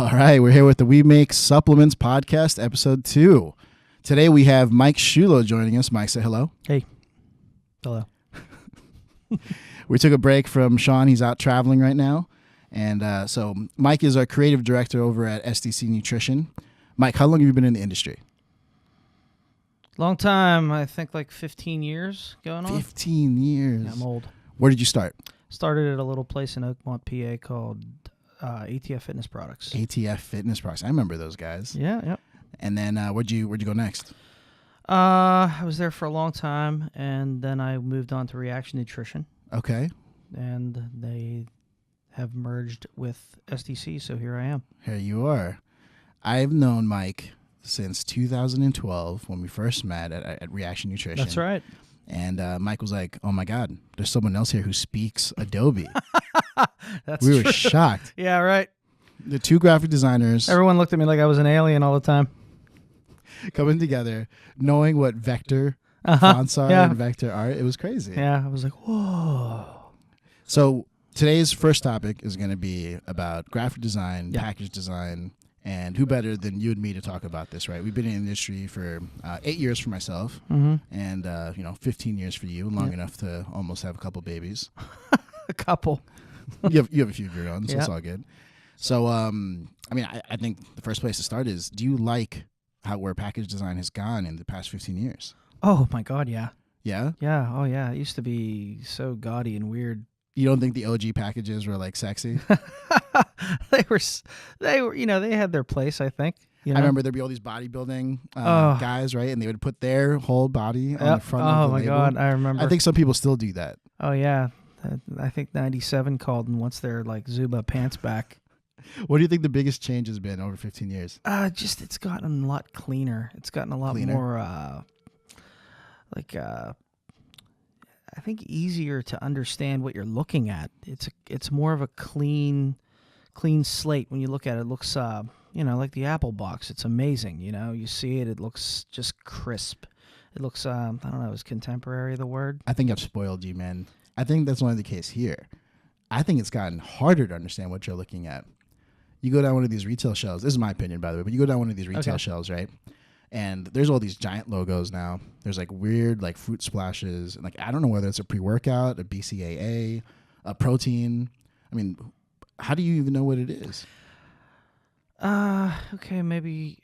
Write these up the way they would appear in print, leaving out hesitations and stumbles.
All right, we're here with the We Make Supplements podcast, episode 2. Today we have Mike Scuillo joining us. Mike, say hello. Hey. Hello. We took a break from Sean. He's out traveling right now. And so Mike is our creative director over at SDC Nutrition. Mike, how long have you been in the industry? Long time. I think like 15 years going on. 15 years. Yeah, I'm old. Where did you start? Started at a little place in Oakmont, PA called ATF Fitness Products. ATF Fitness Products. I remember those guys. Yeah. And then where'd you go next? I was there for a long time, and then I moved on to Reaction Nutrition. Okay. And they have merged with SDC, so here I am. Here you are. I've known Mike since 2012 when we first met at Reaction Nutrition. That's right. And Mike was like, oh, my God, there's someone else here who speaks Adobe. That's we true. were shocked. Yeah, right. The two graphic designers Everyone looked at me like I was an alien all the time. coming together, knowing what vector fonts are and vector art. It was crazy. Yeah, I was like, whoa. So today's first topic is going to be about graphic design, package design, and who better than you and me to talk about this, right? We've been in the industry for 8 years for myself and 15 years for you, long enough to almost have a couple babies. A couple. you have a few of your own, so it's all good. So, I think the first place to start is, do you like where package design has gone in the past 15 years? Oh, my God, yeah. Yeah? Yeah, oh, yeah. It used to be so gaudy and weird. You don't think the OG packages were, like, sexy? They were, they had their place, I think. You know? I remember there'd be all these bodybuilding guys, right? And they would put their whole body on the front of the label. Oh, my God, I remember. I think some people still do that. Oh, yeah. I think 97 called and wants their, like, Zuba pants back. What do you think the biggest change has been over 15 years? It's gotten a lot cleaner. It's gotten a lot more, I think easier to understand what you're looking at. It's more of a clean slate when you look at it. It looks, like the Apple box. It's amazing. You see it. It looks just crisp. It looks, I don't know, is contemporary the word? I think I've spoiled you, man. I think that's only the case here. I think it's gotten harder to understand what you're looking at. You go down one of these retail shelves. This is my opinion, by the way, but you go down one of these retail shelves, right? And there's all these giant logos now. There's like weird like fruit splashes. And like, I don't know whether it's a pre-workout, a BCAA, a protein. I mean, how do you even know what it is? Okay, maybe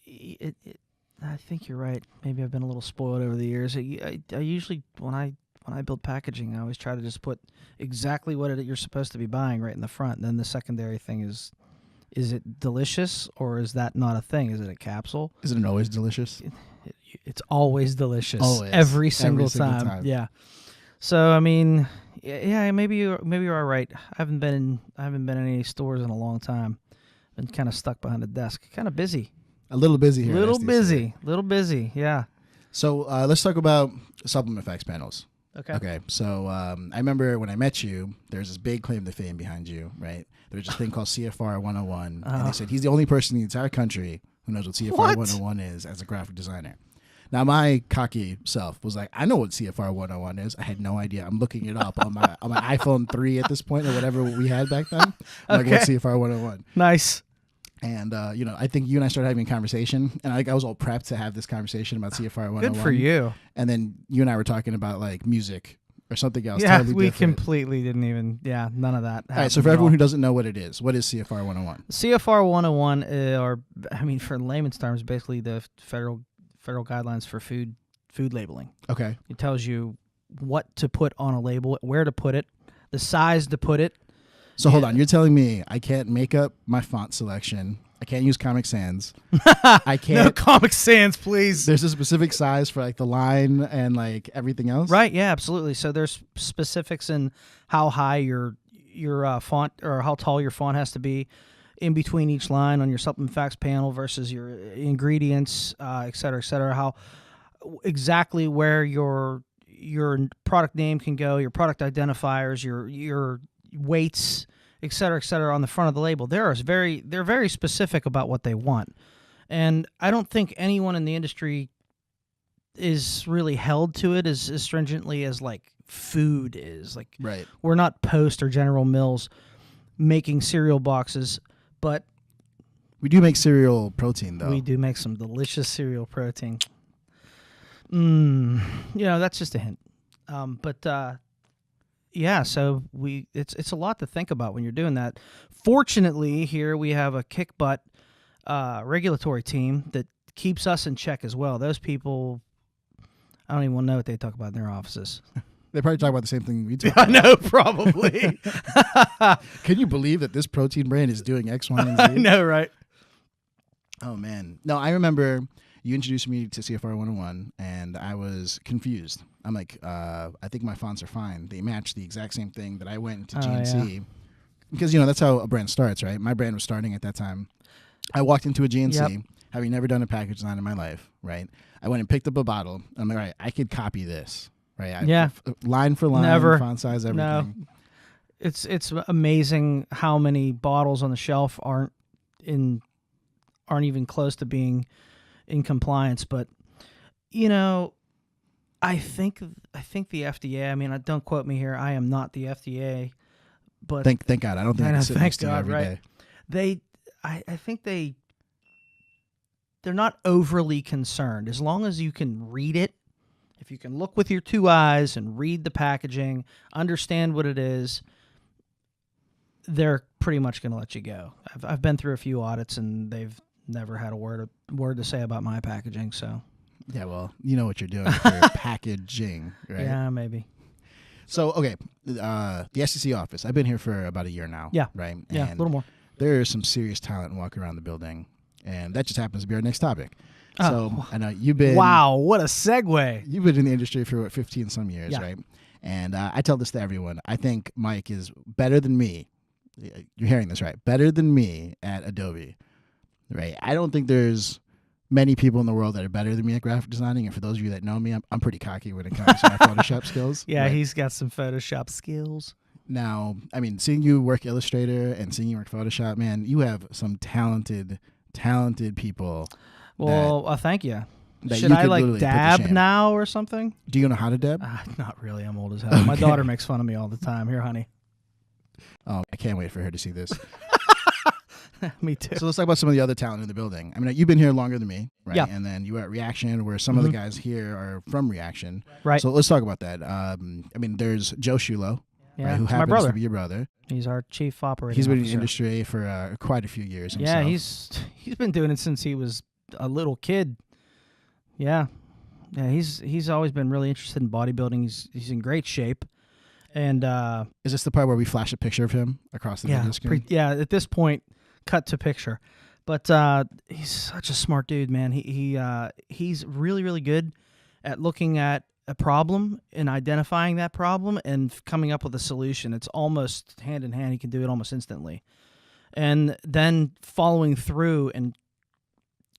I think you're right. Maybe I've been a little spoiled over the years. I usually, when I build packaging, I always try to just put exactly what you're supposed to be buying right in the front. And then the secondary thing is it delicious or is that not a thing? Is it a capsule? Is it always delicious? It's always delicious. Always. Every single time. Yeah. So I mean, yeah, maybe you're all right. I haven't been in any stores in a long time. Been kind of stuck behind a desk. Kind of busy. A little busy here. Little busy. Yeah. So let's talk about supplement facts panels. Okay. So I remember when I met you, there's this big claim to fame behind you, right? There's this thing called CFR 101. And they said he's the only person in the entire country who knows what CFR 101 is as a graphic designer. Now, my cocky self was like, I know what CFR 101 is. I had no idea. I'm looking it up on my iPhone 3 at this point or whatever we had back then. I'm like, what's CFR 101? Nice. And, I think you and I started having a conversation, and I was all prepped to have this conversation about CFR 101. Good for you. And then you and I were talking about, like, music or something else. Yeah, totally we different. Completely didn't even, none of that. All right, so for everyone who doesn't know what it is, what is CFR 101? CFR 101 for layman's terms, basically the federal guidelines for food labeling. Okay. It tells you what to put on a label, where to put it, the size to put it. So hold on, you're telling me I can't make up my font selection. I can't use Comic Sans. I can't. No Comic Sans, please. There's a specific size for like the line and like everything else. Right? Yeah, absolutely. So there's specifics in how high your font or how tall your font has to be in between each line on your supplement facts panel versus your ingredients, et cetera, how exactly where your product name can go, your product identifiers, your weights, et cetera, on the front of the label. They're very specific about what they want. And I don't think anyone in the industry is really held to it as stringently as like food is. Like, right. We're not Post or General Mills making cereal boxes, But we do make cereal protein, though. we do make some delicious cereal protein. That's just a hint. Yeah, so it's a lot to think about when you're doing that. Fortunately, here we have a kick butt regulatory team that keeps us in check as well. Those people, I don't even want to know what they talk about in their offices. They probably talk about the same thing we talk I about. know, probably. Can you believe that this protein brand is doing X, Y, and Z? I know, right? Oh, man. No, I remember you introduced me to CFR 101, and I was confused. I'm like, I think my fonts are fine. They match the exact same thing that I went to GNC. Yeah. Because, that's how a brand starts, right? My brand was starting at that time. I walked into a GNC, having never done a package design in my life, right? I went and picked up a bottle. I'm like, all right, I could copy this, right? Line for line, font size, everything. No. It's amazing how many bottles on the shelf aren't even close to being in compliance. But I think the FDA. I mean, don't quote me here. I am not the FDA, but thank God. I don't think I can sit next to you every day. I think they're not overly concerned as long as you can read it. If you can look with your two eyes and read the packaging, understand what it is, they're pretty much going to let you go. I've been through a few audits and they've never had a word to say about my packaging. So yeah, well, you know what you're doing for packaging, right? Yeah, maybe. So okay, the SEC office. I've been here for about a year now. Yeah, right. Yeah, a little more. There's some serious talent walking around the building, and that just happens to be our next topic. So I know you've been. Wow, what a segue! You've been in the industry for 15 some years, right? And I tell this to everyone. I think Mike is better than me. You're hearing this right? Better than me at Adobe, right? I don't think there's many people in the world that are better than me at graphic designing. And for those of you that know me, I'm pretty cocky when it comes to my Photoshop skills. Yeah, right? He's got some Photoshop skills. Now, I mean, seeing you work Illustrator and seeing you work Photoshop, man, you have some talented people. Well, thank you. Should I dab now or something? Do you know how to dab? Not really. I'm old as hell. Okay. My daughter makes fun of me all the time. Here, honey. Oh, I can't wait for her to see this. Me too. So let's talk about some of the other talent in the building. I mean, you've been here longer than me, right? Yeah. And then you were at Reaction, where some of the guys here are from Reaction. Right. So let's talk about that. I mean, there's Joe Scuillo, yeah, right, who happens to be your brother. He's our chief operating He's been officer. in the industry for quite a few years himself. Yeah, he's been doing it since he was a little kid. Yeah. He's always been really interested in bodybuilding. He's in great shape. And is this the part where we flash a picture of him across the video screen? At this point, cut to picture. But he's such a smart dude, man. He's really, really good at looking at a problem and identifying that problem and coming up with a solution. It's almost hand in hand. He can do it almost instantly. And then following through and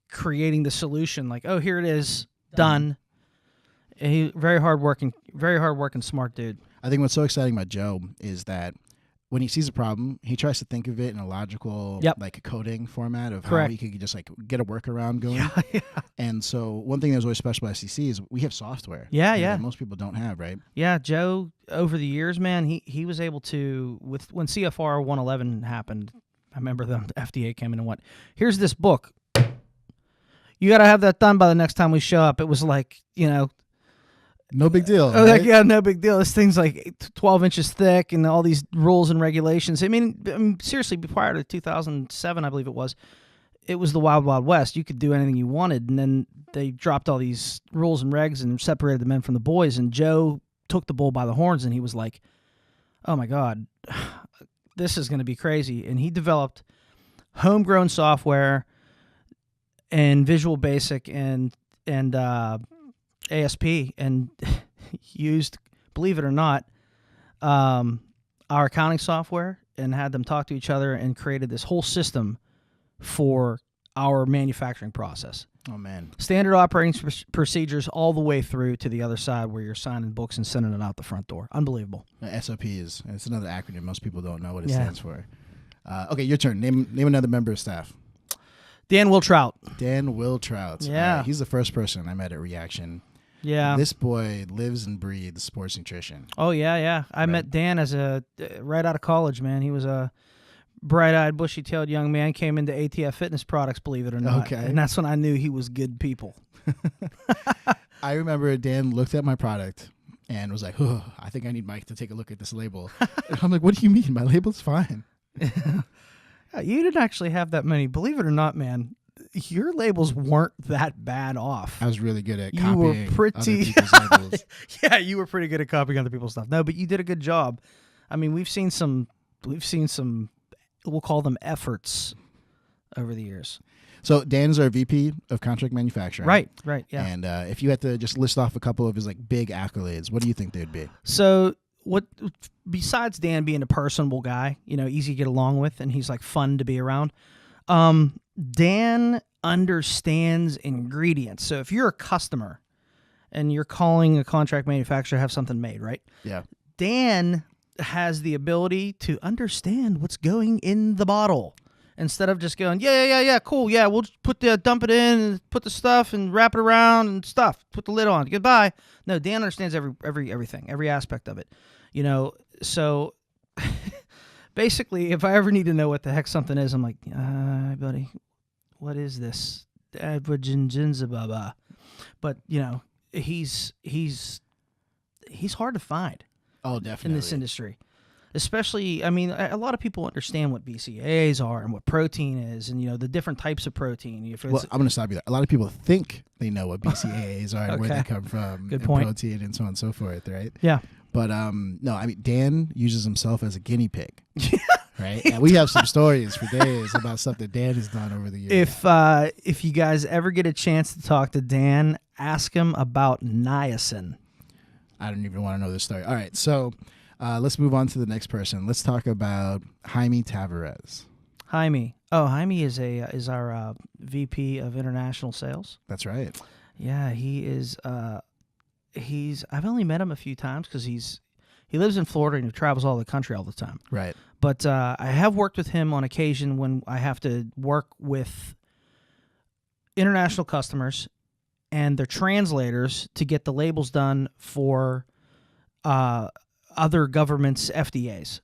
creating the solution, like, oh, here it is, done. He very hardworking, smart dude. I think what's so exciting about Joe is that when he sees a problem, he tries to think of it in a logical, like coding format of how he could just like get a workaround going. Yeah. And so one thing that was always special about SEC is we have software. Yeah. That most people don't have, right? Yeah, Joe, over the years, man, he was able to, when CFR 111 happened, I remember the FDA came in and went, here's this book. You got to have that done by the next time we show up. It was like, no big deal. Right? Like, yeah, no big deal. This thing's like 12 inches thick and all these rules and regulations. I mean, seriously, prior to 2007, I believe it was the Wild Wild West. You could do anything you wanted. And then they dropped all these rules and regs and separated the men from the boys. And Joe took the bull by the horns and he was like, oh my God, this is going to be crazy. And he developed homegrown software and Visual Basic and ASP and used, believe it or not, our accounting software and had them talk to each other and created this whole system for our manufacturing process. Oh, man. Standard operating procedures all the way through to the other side where you're signing books and sending it out the front door. Unbelievable. SOP it's another acronym. Most people don't know what it stands for. Okay, your turn. Name another member of staff. Dan Wiltrout. Dan Wiltrout. Yeah. He's the first person I met at Reaction. Yeah. This boy lives and breathes sports nutrition. Oh, yeah. I met Dan as right out of college, man. He was a bright-eyed, bushy-tailed young man came into ATF Fitness Products, believe it or not. Okay. And that's when I knew he was good people. I remember Dan looked at my product and was like, oh, I think I need Mike to take a look at this label. And I'm like, what do you mean? My label's fine. You didn't actually have that many. Believe it or not, man, your labels weren't that bad off. I was really good at You copying were pretty, other people's labels. Yeah, you were pretty good at copying other people's stuff. No, but you did a good job. I mean, we've seen some, we'll call them efforts over the years. So Dan's our VP of contract manufacturing. Right, yeah. And if you had to just list off a couple of his like big accolades, what do you think they'd be? So what, besides Dan being a personable guy, easy to get along with, and he's like fun to be around, Dan understands ingredients. So if you're a customer and you're calling a contract manufacturer to have something made, right? Yeah. Dan has the ability to understand what's going in the bottle. Instead of just going, yeah, cool, yeah, we'll just dump it in and put the stuff and wrap it around and stuff, put the lid on, goodbye. No, Dan understands everything, every aspect of it. So basically, if I ever need to know what the heck something is, I'm like, buddy, what is this? But he's hard to find. Oh, definitely. In this industry. Especially, I mean, a lot of people understand what BCAAs are and what protein is and, the different types of protein. Well, I'm going to stop you there. A lot of people think they know what BCAAs are and where they come from. Good point. Protein and so on and so forth, right? Yeah. But, no, I mean, Dan uses himself as a guinea pig, right? And we have some stories for days about stuff that Dan has done over the years. If you guys ever get a chance to talk to Dan, ask him about niacin. I don't even want to know this story. All right, so... let's move on to the next person. Let's talk about Jaime Tavares. Jaime. Oh, Jaime is our VP of international sales. That's right. Yeah, he is. I've only met him a few times because he lives in Florida and he travels all the country all the time. Right. But I have worked with him on occasion when I have to work with international customers and their translators to get the labels done for other governments' FDAs.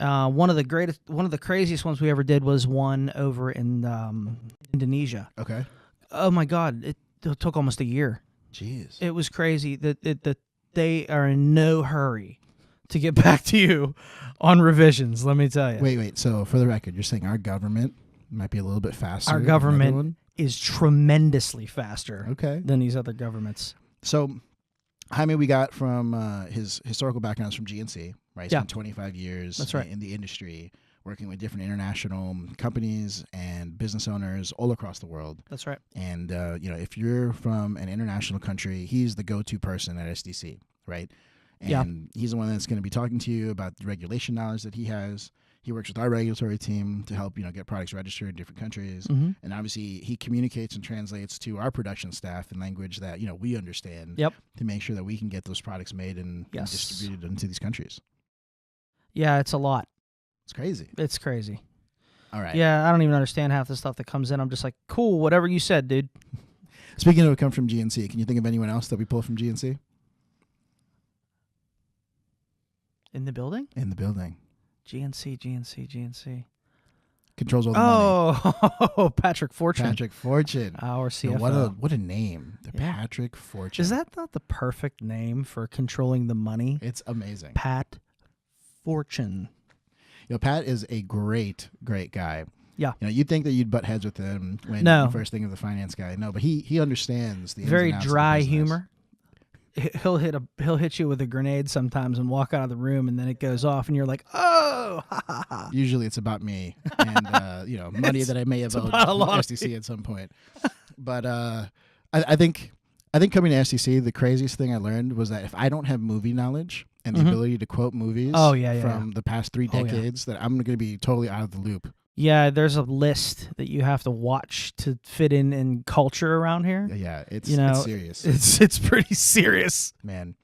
One of the craziest ones we ever did was one over in Indonesia. Okay. Oh my God! It took almost a year. Jeez. It was crazy that they are in no hurry to get back to you on revisions. Let me tell you. Wait. So for the record, you're saying our government might be a little bit faster. Our government is tremendously faster. Than these other governments. So. Jaime, we got from his historical backgrounds from GNC, right? He spent 25 years in the industry, working with different international companies and business owners all across the world. That's right. And, if you're from an international country, he's the go-to person at SDC, right? And he's the one that's going to be talking to you about the regulation knowledge that he has. He works with our regulatory team to help, get products registered in different countries. Mm-hmm. And obviously, he communicates and translates to our production staff in language that, we understand to make sure that we can get those products made and distributed into these countries. Yeah, it's a lot. It's crazy. It's crazy. All right. Yeah, I don't even understand half the stuff that comes in. I'm just like, cool, whatever you said, dude. Speaking of it come from GNC, can you think of anyone else that we pull from GNC? In the building? In the building. GNC. Controls all the money. Oh, Patrick Fortune. Our CFO. What a name. Patrick Fortune. Is that not the perfect name for controlling the money? It's amazing. Pat Fortune. Pat is a great guy. Yeah. You'd think that you'd butt heads with him when you first think of the finance guy. No, but he understands the ins very and outs dry of the business. humor. He'll hit you with a grenade sometimes and walk out of the room, and then it goes off, and you're like, oh, ha, ha, ha. Usually it's about me and money that I may have owed SDC at some point. But I think coming to SDC, the craziest thing I learned was that if I don't have movie knowledge and the ability to quote movies from the past 3 decades, that I'm going to be totally out of the loop. Yeah, there's a list that you have to watch to fit in culture around here. Yeah, it's serious. It's pretty serious. Man.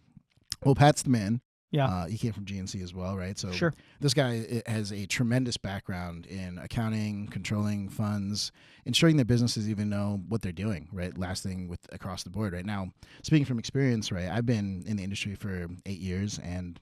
Well, Pat's the man. Yeah. He came from GNC as well, right? So sure. This guy has a tremendous background in accounting, controlling funds, ensuring that businesses even know what they're doing, right? Lasting across the board right now. Speaking from experience, right? I've been in the industry for 8 years, and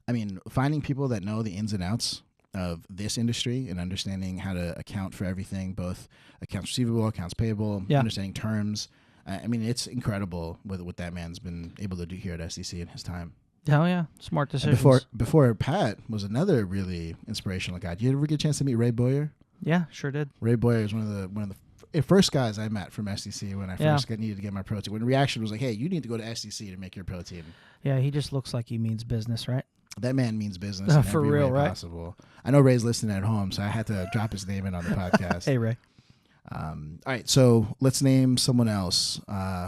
I mean, finding people that know the ins and outs of this industry and understanding how to account for everything, both accounts receivable, accounts payable, understanding terms. I mean, it's incredible what that man's been able to do here at SEC in his time. Hell yeah, smart decisions. Before Pat was another really inspirational guy. Did you ever get a chance to meet Ray Boyer? Yeah, sure did. Ray Boyer is one of the first guys I met from SEC when I first needed to get my protein. When Reaction was like, hey, you need to go to SEC to make your protein. Yeah, he just looks like he means business, right? That man means business in for every real, way right? possible. I know Ray's listening at home, so I had to drop his name in on the podcast. Hey, Ray. All right, so let's name someone else.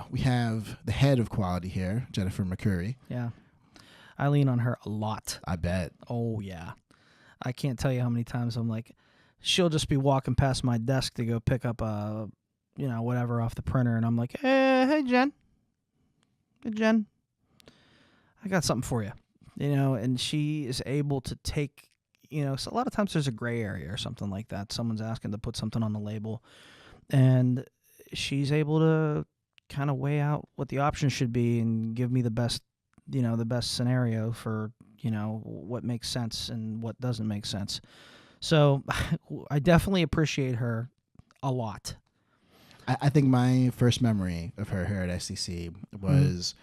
We have the head of quality here, Jennifer McCurry. Yeah. I lean on her a lot. I bet. Oh, yeah. I can't tell you how many times I'm like, she'll just be walking past my desk to go pick up whatever off the printer, and I'm like, hey, Jen. Hey, Jen. I got something for you. And she is able to take, so a lot of times there's a gray area or something like that. Someone's asking to put something on the label, and she's able to kind of weigh out what the options should be and give me the best scenario for, what makes sense and what doesn't make sense. So I definitely appreciate her a lot. I think my first memory of her here at SEC was,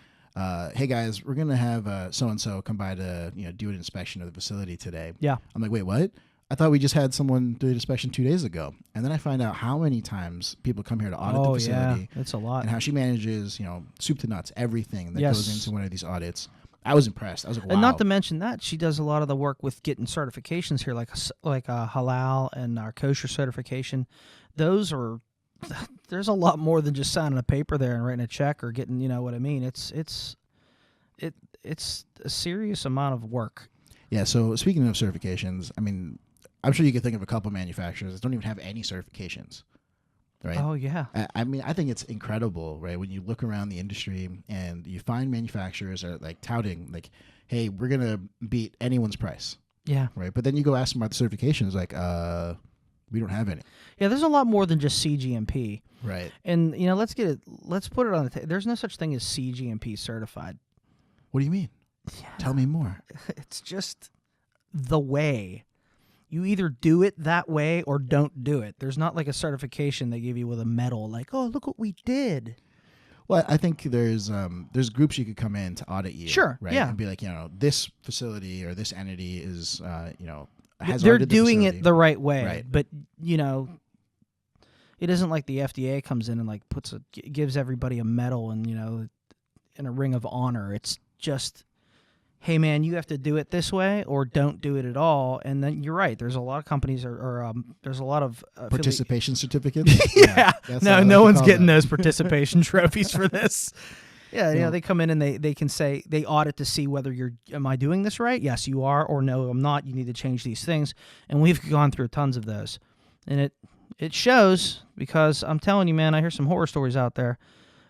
hey guys, we're gonna have so-and-so come by to do an inspection of the facility today. Yeah. I'm like, wait, what? I thought we just had someone do an inspection 2 days ago. And then I find out how many times people come here to audit the facility. Yeah, it's a lot. And how she manages, soup to nuts, everything that goes into one of these audits. I was impressed. I was like, wow. And not to mention that, she does a lot of the work with getting certifications here, like halal and our kosher certification. There's a lot more than just signing a paper there and writing a check or getting, what I mean. It's a serious amount of work. Yeah. So speaking of certifications, I mean, I'm sure you could think of a couple manufacturers that don't even have any certifications. Right. Oh, yeah. I mean, I think it's incredible, right? When you look around the industry and you find manufacturers are like touting, like, hey, we're going to beat anyone's price. Yeah. Right. But then you go ask them about the certifications, like, we don't have any. Yeah, there's a lot more than just CGMP. Right. And, let's put it on the table. There's no such thing as CGMP certified. What do you mean? Yeah. Tell me more. It's just the way. You either do it that way or don't do it. There's not like a certification they give you with a medal, like, oh, look what we did. Well, I think there's groups you could come in to audit you. Sure. Right. Yeah. And be like, this facility or this entity is, has they're doing it the right way. Right. But, it isn't like the FDA comes in and like gives everybody a medal and, in a ring of honor. It's just, hey, man, you have to do it this way or don't do it at all. And then you're right. There's a lot of companies or there's a lot of participation certificates. Yeah. No one's getting those participation trophies for this. Yeah, they come in and they can say they audit to see whether am I doing this right? Yes, you are, or no, I'm not. You need to change these things. And we've gone through tons of those. And it shows because I'm telling you, man, I hear some horror stories out there.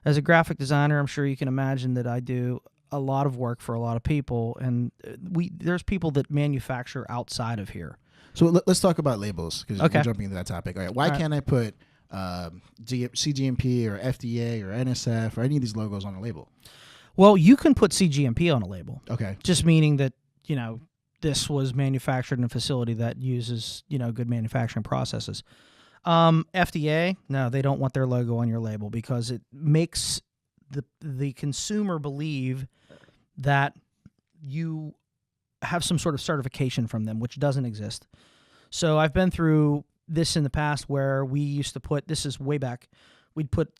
As a graphic designer, I'm sure you can imagine that I do a lot of work for a lot of people, and there's people that manufacture outside of here. So let's talk about labels because we're jumping into that topic. All right, why can't I put CGMP or FDA or NSF or any of these logos on a label? Well, you can put CGMP on a label. Okay. Just meaning that, this was manufactured in a facility that uses, good manufacturing processes. FDA, no, they don't want their logo on your label because it makes the consumer believe that you have some sort of certification from them, which doesn't exist. So I've been through this in the past where we used to put, this is way back, we'd put,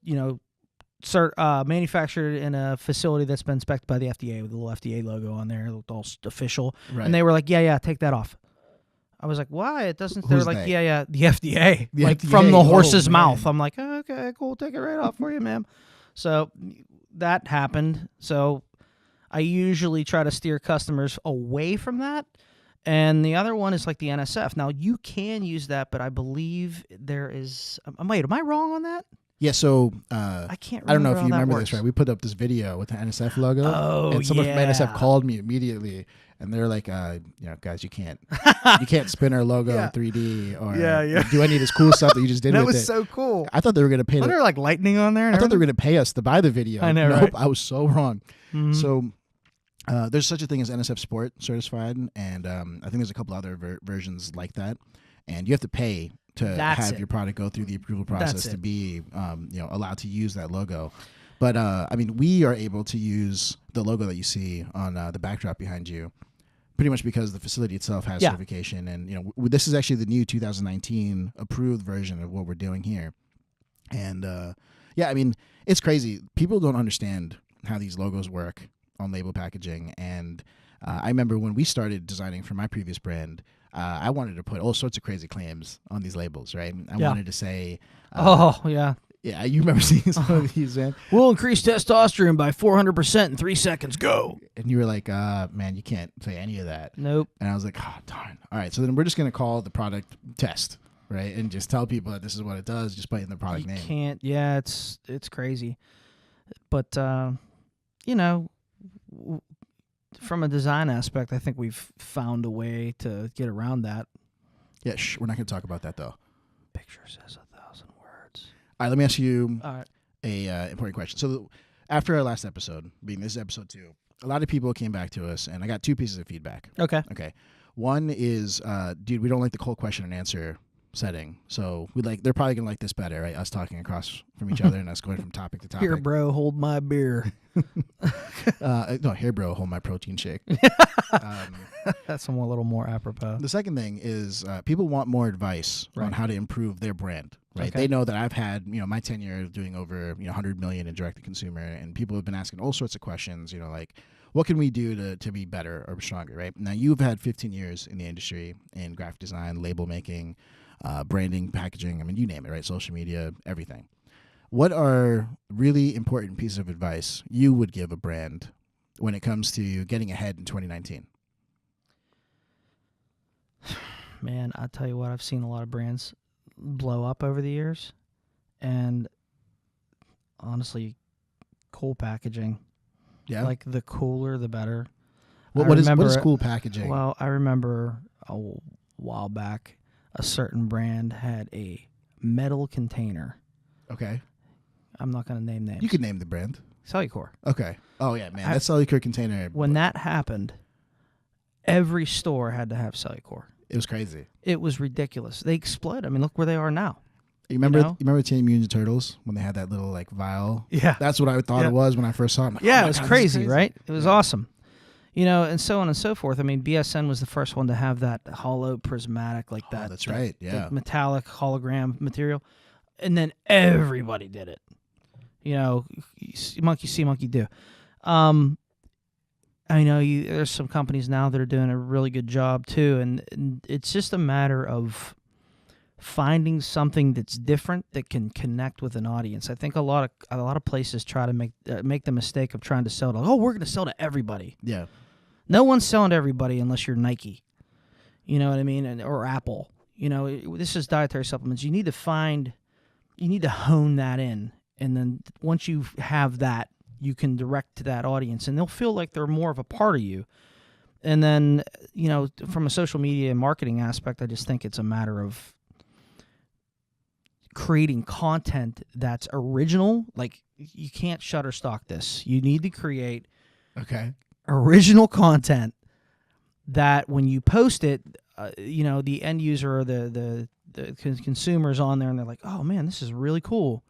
manufactured in a facility that's been inspected by the FDA with a little FDA logo on there. It looked all official. Right. And they were like, yeah, take that off. I was like, why? It doesn't. They're like, yeah, the FDA. The FDA. From the horse's mouth. I'm like, okay, cool. Take it right off for you, ma'am. So that happened. So I usually try to steer customers away from that. And the other one is like the NSF. Now, you can use that, but I believe there is... Wait, am I wrong on that? Yeah, so I can't remember. I don't know if you remember this, right? We put up this video with the NSF logo. Oh, and someone from NSF called me immediately, and they're like, guys, you can't spin our logo in 3D or do any of this cool stuff that you just did with it. That was so cool. I thought they were going to pay... Wasn't there like lightning on there? I thought they were going to pay us to buy the video. I know, nope, right? I was so wrong. Mm-hmm. So There's such a thing as NSF Sport certified, and I think there's a couple other versions like that. And you have to pay to have your product go through the approval process to be allowed to use that logo. But I mean, we are able to use the logo that you see on the backdrop behind you, pretty much because the facility itself has certification. And this is actually the new 2019 approved version of what we're doing here. And I mean, it's crazy. People don't understand how these logos work on label packaging. And I remember when we started designing for my previous brand, I wanted to put all sorts of crazy claims on these labels, right? I wanted to say, yeah, you remember seeing some of these, man. We'll increase testosterone by 400% in 3 seconds. Go. And you were like, man, you can't say any of that. Nope. And I was like, oh, darn. All right, so then we're just going to call the product test, right? And just tell people that this is what it does, just put in the product name. You can't. Yeah, it's crazy. But, from a design aspect, I think we've found a way to get around that. Yeah, we're not going to talk about that, though. Picture says 1,000 words. All right, let me ask you a important question. So after our last episode, being this is episode 2, a lot of people came back to us, and I got 2 pieces of feedback. Okay. One is, dude, we don't like the cold question and answer setting. So they're probably going to like this better, right? Us talking across from each other and us going from topic to topic. Here, bro, hold my beer. No, here, bro, hold my protein shake. That's a little more apropos. The second thing is people want more advice on how to improve their brand. Right? Okay. They know that I've had my tenure doing over 100 million in direct to consumer, and people have been asking all sorts of questions. Like, what can we do to be better or stronger? Right now, you've had 15 years in the industry in graphic design, label making, branding, packaging. I mean, you name it, right? Social media, everything. What are really important pieces of advice you would give a brand when it comes to getting ahead in 2019? Man, I tell you what, I've seen a lot of brands blow up over the years, and honestly, cool packaging. Yeah, like the cooler, the better. What is cool packaging? Well, I remember a while back, a certain brand had a metal container. Okay. I'm not going to name names. You could name the brand. Cellucor. Okay. Oh, yeah, man. That Cellucor container. When that happened, every store had to have Cellucor. It was crazy. It was ridiculous. They exploded. I mean, look where they are now. You remember Teenage Mutant Ninja Turtles when they had that little vial? Yeah. That's what I thought it was when I first saw it. Like, it was crazy, right? It was awesome. And so on and so forth. I mean, BSN was the first one to have that hollow prismatic that. That's right. Yeah. Metallic hologram material. And then everybody did it. Monkey see, monkey do. I know there's some companies now that are doing a really good job too, and it's just a matter of finding something that's different that can connect with an audience. I think a lot of places try to make the mistake of trying to sell to, we're going to sell to everybody. Yeah. No one's selling to everybody unless you're Nike. You know what I mean? Or Apple. This is dietary supplements. You need to hone that in. And then once you have that, you can direct to that audience, and they'll feel like they're more of a part of you. And then, from a social media and marketing aspect, I just think it's a matter of creating content that's original. Like, you can't shutterstock this. You need to create original content that when you post it, the end user or the consumer's on there, and they're like, oh, man, this is really cool.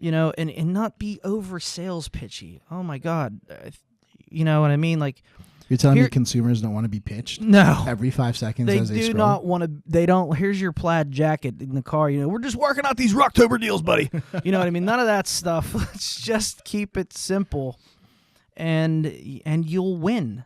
And not be over sales pitchy. Oh my God. You know what I mean? Like, you're telling me consumers don't want to be pitched? No. Every 5 seconds they as they do scroll? not want to. They don't. Here's your plaid jacket in the car. We're just working out these Rocktober deals, buddy. You know what I mean? None of that stuff. Let's just keep it simple, and you'll win.